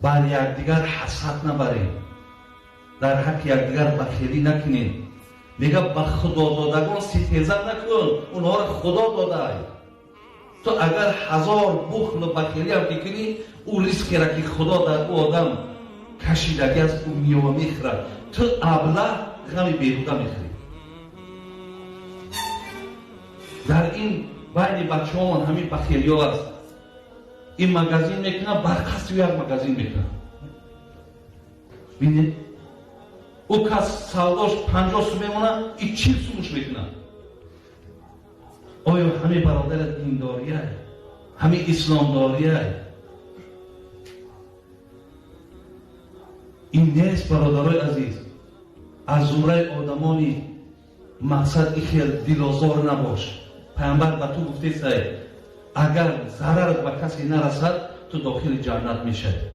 بر یکدیگر حسد نبریم، در حق یکدیگر بخیلی نکنیم. میگه به خدا دادگان ستیزه نکن، اونها را خدا داده. تو اگر 1000 بخل و بخیلی هم بکنی، او ریسکی را که خدا در او آدم کشیدگی از او میوه میخورد، تو ابله غم بیهوده میخوری. در این بین بچه ها همین بخیلی ها است. این مگزین میکنه، برقصد یک مگزین میکنه. بینید او کس سوداش 50 سو میمونه، این 40 سوش میکنه. آیا همه برادر دینداریه، همه اسلامداریه؟ این نیست برادرای عزیز. از زمره آدمانی مقصد خیلی دلازار نباش. پیامبر به تو گفته است اگر ضرر به کسی نرسد تو داخل جنت میشه.